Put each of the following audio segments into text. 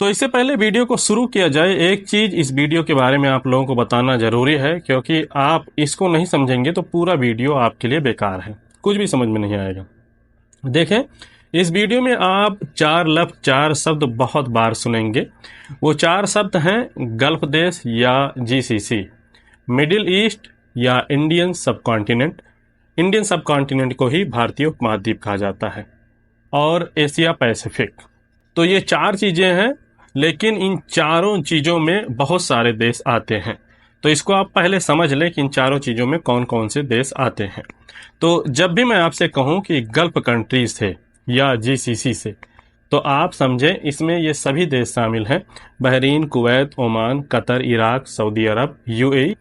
तो इससे पहले वीडियो को शुरू किया जाए, एक चीज़ इस वीडियो के बारे में आप लोगों को बताना ज़रूरी है, क्योंकि आप इसको नहीं समझेंगे तो पूरा वीडियो आपके लिए बेकार है, कुछ भी समझ में नहीं आएगा। देखें, इस वीडियो में आप चार शब्द बहुत बार सुनेंगे। वो चार शब्द हैं गल्फ देश या जीसीसी, मिडिल ईस्ट या इंडियन सब कॉन्टिनेंट। इंडियन सब कॉन्टिनेंट को ही भारतीय उपमहाद्वीप कहा जाता है, और एशिया पैसिफिक। तो ये चार चीज़ें हैं, लेकिन इन चारों चीज़ों में बहुत सारे देश आते हैं। तो इसको आप पहले समझ लें कि इन चारों चीज़ों में कौन कौन से देश आते हैं। तो जब भी मैं आपसे कहूँ कि गल्फ कंट्रीज थे या जीसीसी से, तो आप समझें इसमें ये सभी देश शामिल हैं: Bahrain, Kuwait, Oman, Qatar, Iraq, Saudi Arabia, UAE.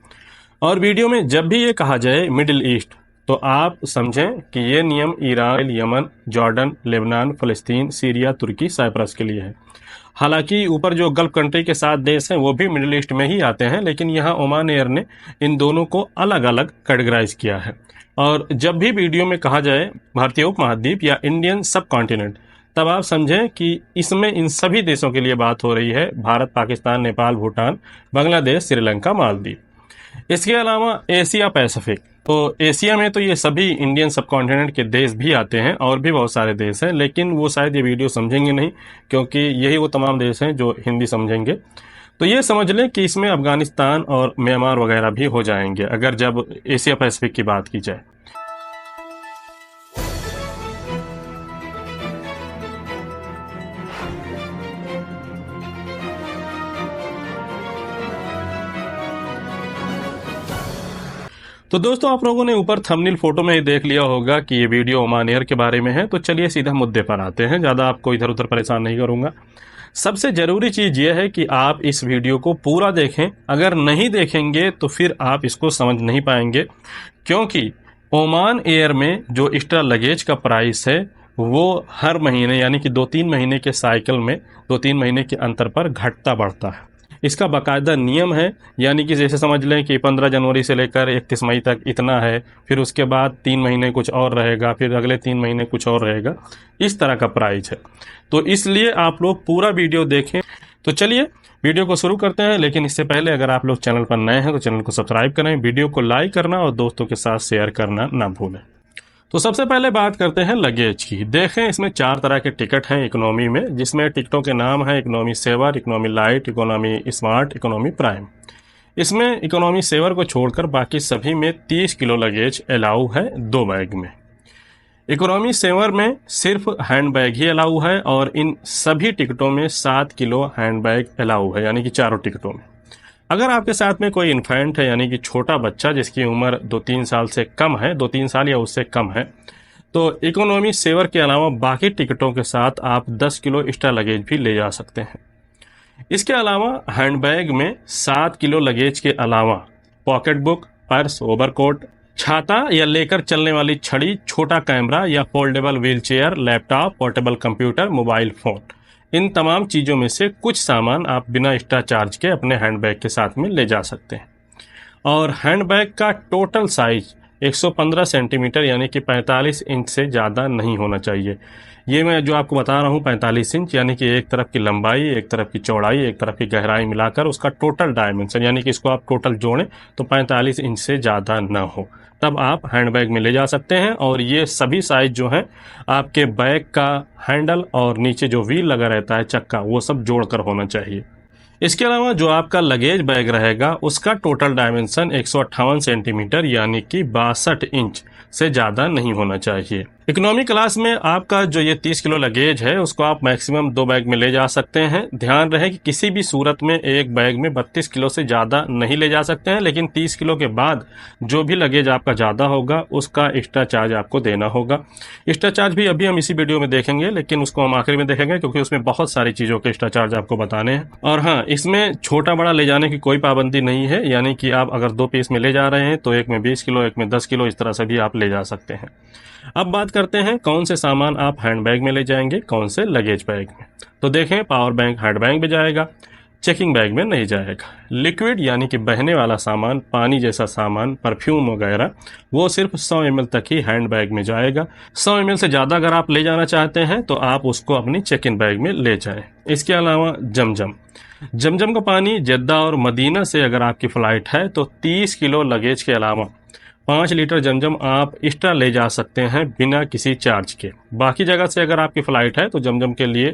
और वीडियो में जब भी ये कहा जाए मिडिल ईस्ट, तो आप समझें कि ये नियम ईरान, यमन, जॉर्डन, लेबनान, फ़लस्तीन, सीरिया, तुर्की, साइप्रस के लिए है। हालांकि ऊपर जो गल्फ कंट्री के 7 देश हैं वो भी मिडिल ईस्ट में ही आते हैं, लेकिन यहाँ ओमान एयर ने इन दोनों को अलग अलग कैटेगराइज किया है। और जब भी वीडियो में कहा जाए भारतीय उपमहाद्वीप या इंडियन सब कॉन्टिनेंट, तब आप समझें कि इसमें इन सभी देशों के लिए बात हो रही है: भारत, पाकिस्तान, नेपाल, भूटान, बांग्लादेश, श्रीलंका, मालदीव। इसके अलावा एशिया पैसिफिक, तो एशिया में तो ये सभी इंडियन सब कॉन्टिनेंट के देश भी आते हैं, और भी बहुत सारे देश हैं, लेकिन वो शायद ये वीडियो समझेंगे नहीं, क्योंकि यही वो तमाम देश हैं जो हिंदी समझेंगे। तो ये समझ लें कि इसमें अफगानिस्तान और म्यांमार वगैरह भी हो जाएंगे अगर जब एशिया पैसिफिक की बात की जाए। तो दोस्तों, आप लोगों ने ऊपर थंबनेल फोटो में ही देख लिया होगा कि ये वीडियो ओमान एयर के बारे में है। तो चलिए सीधा मुद्दे पर आते हैं, ज़्यादा आपको इधर उधर परेशान नहीं करूँगा। सबसे ज़रूरी चीज़ ये है कि आप इस वीडियो को पूरा देखें। अगर नहीं देखेंगे तो फिर आप इसको समझ नहीं पाएंगे, क्योंकि ओमान एयर में जो एक्स्ट्रा लगेज का प्राइस है वो हर महीने, यानी कि 2-3 महीने के साइकिल में 2-3 महीने के अंतर पर घटता बढ़ता है। इसका बाकायदा नियम है, यानी कि जैसे समझ लें कि 15 जनवरी से लेकर 31 मई तक इतना है, फिर उसके बाद 3 महीने कुछ और रहेगा, फिर अगले 3 महीने कुछ और रहेगा। इस तरह का प्राइस है, तो इसलिए आप लोग पूरा वीडियो देखें। तो चलिए वीडियो को शुरू करते हैं, लेकिन इससे पहले अगर आप लोग चैनल पर नए हैं तो चैनल को सब्सक्राइब करें, वीडियो को लाइक करना और दोस्तों के साथ शेयर करना ना भूलें। तो सबसे पहले बात करते हैं लगेज की। देखें, इसमें 4 तरह के टिकट हैं इकोनॉमी में, जिसमें टिकटों के नाम हैं economy saver, economy lite, economy smart, economy prime. इसमें इकोनॉमी सेवर को छोड़कर बाकी सभी में 30 किलो लगेज अलाउ है 2 बैग में। इकोनॉमी सेवर में सिर्फ हैंड बैग ही अलाउ है, और इन सभी टिकटों में 7 किलो हैंड बैग अलाउ है, यानी कि चारों टिकटों में। अगर आपके साथ में कोई इन्फेंट है, यानी कि छोटा बच्चा जिसकी उम्र 2-3 साल से कम है, 2-3 साल या उससे कम है, तो इकोनॉमी सेवर के अलावा बाकी टिकटों के साथ आप 10 किलो एक्स्ट्रा लगेज भी ले जा सकते हैं। इसके अलावा हैंडबैग में 7 किलो लगेज के अलावा पॉकेट बुक, पर्स, ओवरकोट, छाता या लेकर चलने वाली छड़ी, छोटा कैमरा या foldable wheelchair, laptop, portable computer, mobile phone, इन तमाम चीज़ों में से कुछ सामान आप बिना एक्स्ट्रा चार्ज के अपने हैंडबैग के साथ में ले जा सकते हैं। और हैंडबैग का टोटल साइज 115 सेंटीमीटर यानी कि 45 इंच से ज़्यादा नहीं होना चाहिए। ये मैं जो आपको बता रहा हूँ 45 इंच, यानी कि एक तरफ की लंबाई, एक तरफ की चौड़ाई, एक तरफ की गहराई मिलाकर उसका टोटल डायमेंशन, यानी कि इसको आप टोटल जोड़ें तो 45 इंच से ज़्यादा ना हो, तब आप हैंडबैग में ले जा सकते हैं। और ये सभी साइज जो हैं आपके बैग का हैंडल और नीचे जो व्हील लगा रहता है चक्का, वो सब जोड़कर होना चाहिए। इसके अलावा जो आपका लगेज बैग रहेगा उसका टोटल डायमेंशन 158 सेंटीमीटर यानी कि 62 इंच से ज़्यादा नहीं होना चाहिए। इकोनॉमी क्लास में आपका जो ये 30 किलो लगेज है उसको आप मैक्सिमम 2 बैग में ले जा सकते हैं। ध्यान रहे कि किसी भी सूरत में एक बैग में 32 किलो से ज़्यादा नहीं ले जा सकते हैं, लेकिन 30 किलो के बाद जो भी लगेज आपका ज़्यादा होगा उसका एक्स्ट्रा चार्ज आपको देना होगा। एक्स्ट्रा चार्ज भी अभी हम इसी वीडियो में देखेंगे, लेकिन उसको हम आखिरी में देखेंगे क्योंकि उसमें बहुत सारी चीज़ों के एक्स्ट्रा चार्ज आपको बताने हैं। और हाँ, इसमें छोटा बड़ा ले जाने की कोई पाबंदी नहीं है, यानी कि आप अगर 2 पीस में ले जा रहे हैं तो एक में 20 किलो, एक में 10 किलो, इस तरह से भी आप ले जा सकते हैं। अब बात करते हैं कौन से सामान आप हैंडबैग में ले जाएंगे, कौन से लगेज बैग में। तो देखें, पावर बैंक हैंडबैग में जाएगा, चेकिंग बैग में नहीं जाएगा। लिक्विड यानी कि बहने वाला सामान, पानी जैसा सामान, परफ्यूम वगैरह, वो सिर्फ 100 ml तक ही हैंड बैग में जाएगा। 100 ml से ज़्यादा अगर आप ले जाना चाहते हैं तो आप उसको अपनी चेकिंग बैग में ले जाएं। इसके अलावा जमजम का पानी जद्दा और मदीना से अगर आपकी फ़्लाइट है तो 30 किलो लगेज के अलावा 5 लीटर जमजम आप एक्स्ट्रा ले जा सकते हैं बिना किसी चार्ज के। बाकी जगह से अगर आपकी फ़्लाइट है तो जमजम के लिए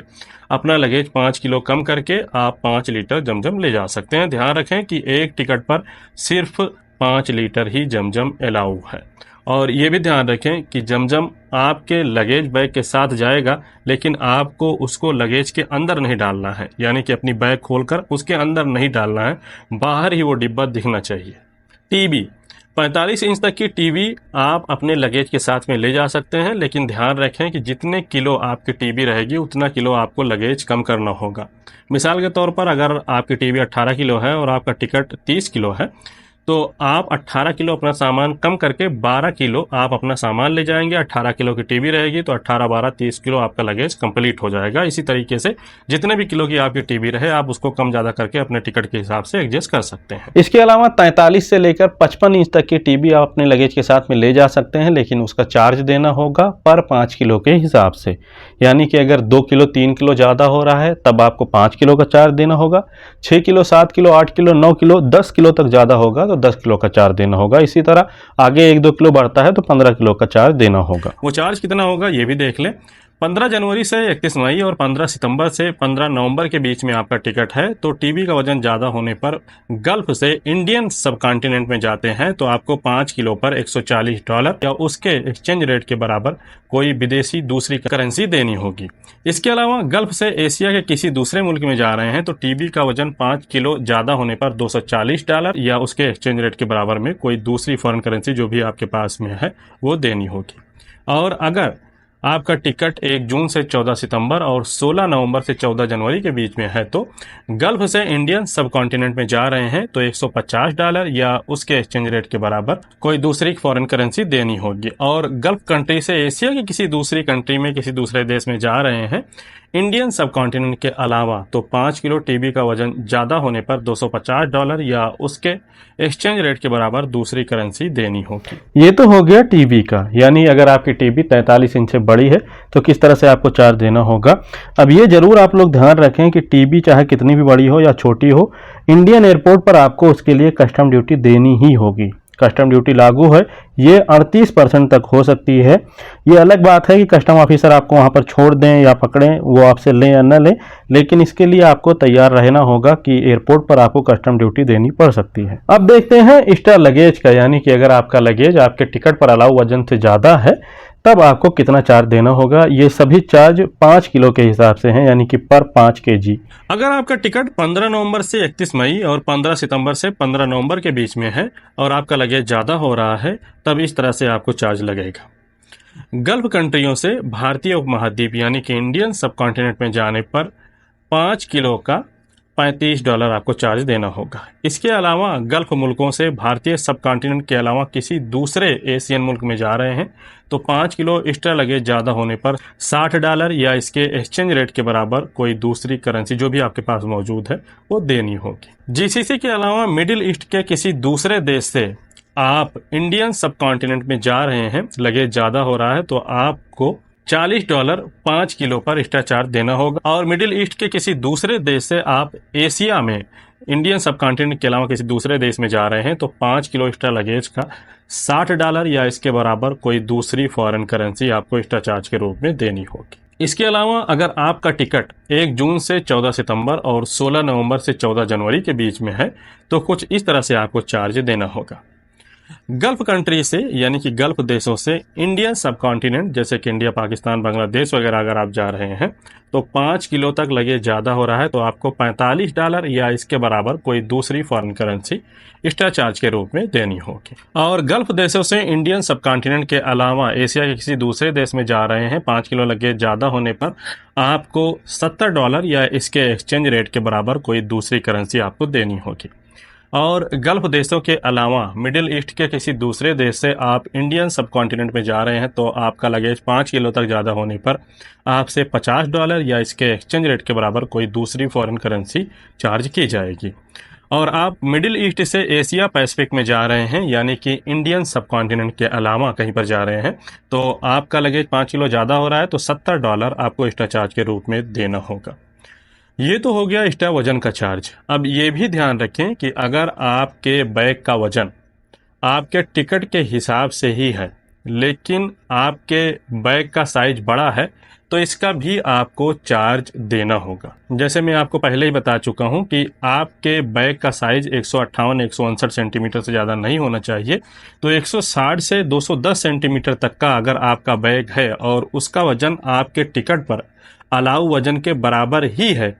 अपना लगेज 5 किलो कम करके आप 5 लीटर जमजम ले जा सकते हैं। ध्यान रखें कि एक टिकट पर सिर्फ 5 लीटर ही जमजम अलाउ है। और ये भी ध्यान रखें कि जमजम आपके लगेज बैग के साथ जाएगा, लेकिन आपको उसको लगेज के अंदर नहीं डालना है, यानी कि अपनी बैग खोलकर उसके अंदर नहीं डालना है, बाहर ही वो डिब्बा दिखना चाहिए। टीवी 45 इंच तक की टीवी आप अपने लगेज के साथ में ले जा सकते हैं, लेकिन ध्यान रखें कि जितने किलो आपकी टीवी रहेगी उतना किलो आपको लगेज कम करना होगा। मिसाल के तौर पर अगर आपकी टीवी 18 किलो है और आपका टिकट 30 किलो है तो आप 18 किलो अपना सामान कम करके 12 किलो आप अपना सामान ले जाएंगे। 18 किलो की टीवी रहेगी तो 18, 12, 30 किलो आपका लगेज कंप्लीट हो जाएगा। इसी तरीके से जितने भी किलो की आपकी टीवी रहे आप उसको कम ज़्यादा करके अपने टिकट के हिसाब से एडजस्ट कर सकते हैं। इसके अलावा 43 से लेकर 55 इंच तक की टीवी आप अपने लगेज के साथ में ले जा सकते हैं, लेकिन उसका चार्ज देना होगा पर 5 किलो के हिसाब से। यानी कि अगर 2 किलो 3 किलो ज़्यादा हो रहा है तब आपको 5 किलो का चार्ज देना होगा। 6 kilo 7 kilo 8 kilo 9 kilo 10 kilo तक ज़्यादा होगा तो 10 किलो का चार्ज देना होगा। इसी तरह आगे 1-2 किलो बढ़ता है तो 15 किलो का चार्ज देना होगा। वो चार्ज कितना होगा ये भी देख लें। 15 जनवरी से 31 मई और 15 सितंबर से 15 नवंबर के बीच में आपका टिकट है तो टीवी का वजन ज़्यादा होने पर गल्फ से इंडियन सब कॉन्टिनेंट में जाते हैं तो आपको 5 किलो पर $140 या उसके एक्सचेंज रेट के बराबर कोई विदेशी दूसरी करेंसी देनी होगी। इसके अलावा गल्फ से एशिया के किसी दूसरे मुल्क में जा रहे हैं तो टीवी का वजन 5 किलो ज़्यादा होने पर $240 या उसके एक्सचेंज रेट के बराबर में कोई दूसरी फॉरेन करेंसी जो भी आपके पास में है वो देनी होगी। और अगर आपका टिकट 1 जून से 14 सितंबर और 16 नवंबर से 14 जनवरी के बीच में है तो गल्फ से इंडियन सब कॉन्टिनेंट में जा रहे हैं तो $150 या उसके एक्सचेंज रेट के बराबर कोई दूसरी फॉरेन करेंसी देनी होगी। और गल्फ कंट्री से एशिया की किसी दूसरी कंट्री में किसी दूसरे देश में जा रहे हैं इंडियन सब कॉन्टिनेंट के अलावा तो 5 किलो टीवी का वजन ज़्यादा होने पर $250 या उसके एक्सचेंज रेट के बराबर दूसरी करेंसी देनी होगी। ये तो हो गया टीवी का, यानी अगर आपकी टीवी 43 इंच से बड़ी है तो किस तरह से आपको चार्ज देना होगा। अब ये जरूर आप लोग ध्यान रखें कि टीवी चाहे कितनी भी बड़ी हो या छोटी हो, इंडियन एयरपोर्ट पर आपको उसके लिए कस्टम ड्यूटी देनी ही होगी। कस्टम ड्यूटी लागू है, ये 38% तक हो सकती है। ये अलग बात है कि कस्टम ऑफिसर आपको वहाँ पर छोड़ दें या पकड़ें, वो आपसे लें या न लें, लेकिन इसके लिए आपको तैयार रहना होगा कि एयरपोर्ट पर आपको कस्टम ड्यूटी देनी पड़ सकती है। अब देखते हैं एक्स्ट्रा लगेज का, यानी कि अगर आपका लगेज आपके टिकट पर अलाउ वजन से ज़्यादा है तब आपको कितना चार्ज देना होगा। ये सभी चार्ज 5 किलो के हिसाब से हैं, यानी कि पर 5 kg। अगर आपका टिकट 15 नवंबर से 31 मई और 15 सितंबर से 15 नवंबर के बीच में है और आपका लगेज ज़्यादा हो रहा है तब इस तरह से आपको चार्ज लगेगा। गल्फ कंट्रियों से भारतीय उपमहाद्वीप यानी कि इंडियन सब कॉन्टिनेंट में जाने पर 5 किलो का $35 आपको चार्ज देना होगा। इसके अलावा गल्फ मुल्कों से भारतीय सब कॉन्टिनेंट के अलावा किसी दूसरे एशियन मुल्क में जा रहे हैं तो 5 किलो एक्स्ट्रा लगेज ज़्यादा होने पर $60 या इसके एक्सचेंज रेट के बराबर कोई दूसरी करेंसी जो भी आपके पास मौजूद है वो देनी होगी। जीसीसी के अलावा मिडिल ईस्ट के किसी दूसरे देश से आप इंडियन सब कॉन्टिनेंट में जा रहे हैं, लगेज ज़्यादा हो रहा है तो आपको $40 5 किलो पर एक्स्ट्रा चार्ज देना होगा। और मिडिल ईस्ट के किसी दूसरे देश से आप एशिया में इंडियन सब कॉन्टिनेंट के अलावा किसी दूसरे देश में जा रहे हैं तो 5 किलो एक्स्ट्रा लगेज का $60 या इसके बराबर कोई दूसरी फॉरेन करेंसी आपको एक्स्ट्रा चार्ज के रूप में देनी होगी। इसके अलावा अगर आपका टिकट 1 जून से 14 सितंबर और 16 नवंबर से 14 जनवरी के बीच में है तो कुछ इस तरह से आपको चार्ज देना होगा। गल्फ कंट्री से यानी कि गल्फ देशों से इंडियन सब कॉन्टिनेंट जैसे कि इंडिया, पाकिस्तान, बांग्लादेश वगैरह अगर आप जा रहे हैं तो 5 किलो तक लगेज ज़्यादा हो रहा है तो आपको $45 या इसके बराबर कोई दूसरी फॉरेन करेंसी एक्स्ट्रा चार्ज के रूप में देनी होगी। और गल्फ देशों से इंडियन सब कॉन्टिनेंट के अलावा एशिया के किसी दूसरे देश में जा रहे हैं 5 किलो लगेज ज़्यादा होने पर आपको $70 या इसके एक्सचेंज रेट के बराबर कोई दूसरी करेंसी आपको देनी होगी। और गल्फ देशों के अलावा मिडिल ईस्ट के किसी दूसरे देश से आप इंडियन सब कॉन्टिनेंट में जा रहे हैं तो आपका लगेज 5 किलो तक ज़्यादा होने पर आपसे $50 या इसके एक्सचेंज रेट के बराबर कोई दूसरी फॉरेन करेंसी चार्ज की जाएगी। और आप मिडिल ईस्ट से एशिया पैसिफिक में जा रहे हैं यानी कि इंडियन सब कॉन्टिनेंट के अलावा कहीं पर जा रहे हैं तो आपका लगेज 5 किलो ज़्यादा हो रहा है तो $70 आपको एक्स्ट्रा चार्ज के रूप में देना होगा। ये तो हो गया एक्स्ट्रा वजन का चार्ज। अब ये भी ध्यान रखें कि अगर आपके बैग का वजन आपके टिकट के हिसाब से ही है लेकिन आपके बैग का साइज बड़ा है तो इसका भी आपको चार्ज देना होगा। जैसे मैं आपको पहले ही बता चुका हूं कि आपके बैग का साइज 158-159 सेंटीमीटर से ज़्यादा नहीं होना चाहिए, तो 160 से 210 सेंटीमीटर तक का अगर आपका बैग है और उसका वजन आपके टिकट पर अलाउ वजन के बराबर ही है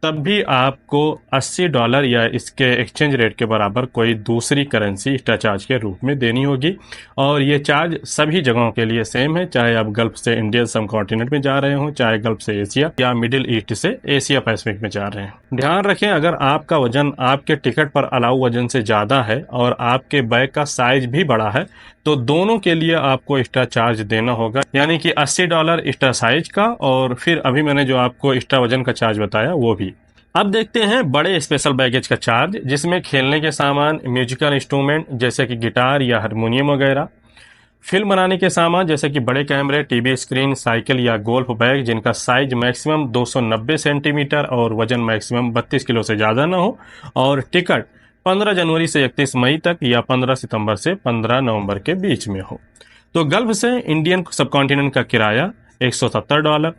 तब भी आपको $80 या इसके एक्सचेंज रेट के बराबर कोई दूसरी करेंसी एक्स्ट्रा चार्ज के रूप में देनी होगी। और ये चार्ज सभी जगहों के लिए सेम है, चाहे आप गल्फ से इंडियन सब कॉन्टिनेंट में जा रहे हो, चाहे गल्फ से एशिया या मिडिल ईस्ट से एशिया पैसिफिक में जा रहे हैं। ध्यान रखें अगर आपका वजन आपके टिकट पर अलाउ वजन से ज़्यादा है और आपके बैग का साइज भी बड़ा है तो दोनों के लिए आपको एक्स्ट्रा चार्ज देना होगा, यानी कि $80 एक्स्ट्रा साइज का और फिर अभी मैंने जो आपको एक्स्ट्रा वजन का चार्ज बताया वो भी। अब देखते हैं बड़े स्पेशल बैगेज का चार्ज, जिसमें खेलने के सामान, म्यूजिकल इंस्ट्रूमेंट जैसे कि गिटार या हारमोनियम वगैरह, फिल्म बनाने के सामान जैसे कि बड़े कैमरे, टीवी स्क्रीन, साइकिल या गोल्फ बैग जिनका साइज मैक्सिमम 290 सेंटीमीटर और वजन मैक्सिमम 32 किलो से ज़्यादा ना हो, और टिकट 15 जनवरी से 31 मई तक या 15 सितंबर से 15 नवंबर के बीच में हो। तो गल्फ से इंडियन सब कॉन्टिनेंट का किराया $170,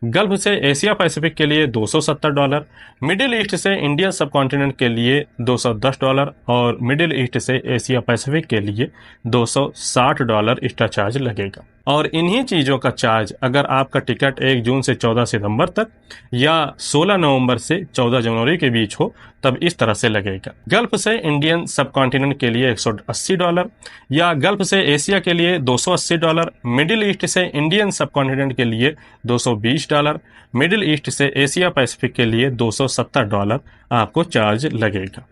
गल्फ से एशिया पैसिफिक के लिए $270, मिडिल ईस्ट से इंडियन सब कॉन्टिनेंट के लिए $210 और मिडिल ईस्ट से एशिया पैसिफिक के लिए $260 एक्स्ट्रा चार्ज लगेगा। और इन्हीं चीज़ों का चार्ज अगर आपका टिकट 1 जून से 14 सितंबर तक या 16 नवंबर से 14 जनवरी के बीच हो तब इस तरह से लगेगा। गल्फ से इंडियन सब कॉन्टिनेंट के लिए $180 या गल्फ से एशिया के लिए $280, मिडिल ईस्ट से इंडियन सब कॉन्टिनेंट के लिए $220, मिडिल ईस्ट से एशिया पैसिफिक के लिए $270 आपको चार्ज लगेगा।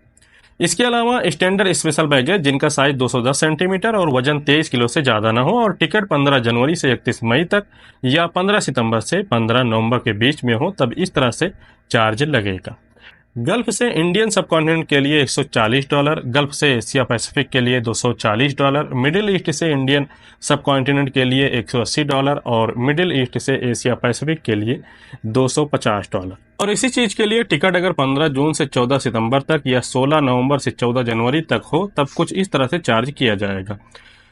इसके अलावा स्टैंडर्ड स्पेशल बैगेज जिनका साइज 210 सेंटीमीटर और वजन 23 किलो से ज़्यादा ना हो और टिकट 15 जनवरी से 31 मई तक या 15 सितंबर से 15 नवंबर के बीच में हो तब इस तरह से चार्ज लगेगा। गल्फ से इंडियन सब कॉन्टिनेंट के लिए $140, गल्फ से एशिया पैसिफिक के लिए $240, मिडिल ईस्ट से इंडियन सब कॉन्टिनेंट के लिए $180 और मिडिल ईस्ट से एशिया पैसिफिक के लिए $250। और इसी चीज़ के लिए टिकट अगर 15 जून से 14 सितंबर तक या 16 नवंबर से 14 जनवरी तक हो तब कुछ इस तरह से चार्ज किया जाएगा।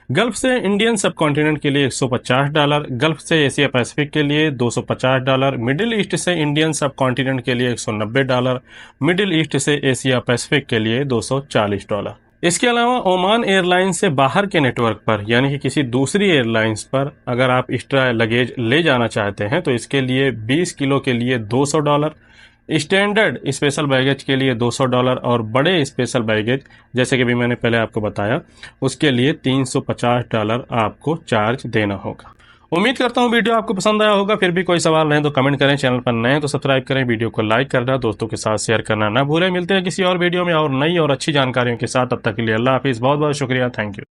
गल्फ से इंडियन सब कॉन्टिनेंट के लिए $150, गल्फ से एशिया पैसिफिक के लिए $250, मिडिल ईस्ट से इंडियन सब कॉन्टिनेंट के लिए $190, मिडिल ईस्ट से एशिया पैसिफिक के लिए $240। इसके अलावा ओमान एयरलाइंस से बाहर के नेटवर्क पर यानी कि किसी दूसरी एयरलाइंस पर अगर आप एक्स्ट्रा लगेज ले जाना चाहते हैं तो इसके लिए 20 किलो के लिए $200, स्टैंडर्ड स्पेशल बैगेज के लिए $200 और बड़े स्पेशल बैगेज जैसे कि भी मैंने पहले आपको बताया उसके लिए $350 आपको चार्ज देना होगा। उम्मीद करता हूँ वीडियो आपको पसंद आया होगा। फिर भी कोई सवाल रहे तो कमेंट करें, चैनल पर नए हैं तो सब्सक्राइब करें, वीडियो को लाइक करना, दोस्तों के साथ शेयर करना ना भूलें। मिलते हैं किसी और वीडियो में और नई और अच्छी जानकारियों के साथ, तब तक के लिए अल्लाह हाफिज़। बहुत बहुत शुक्रिया, थैंक यू।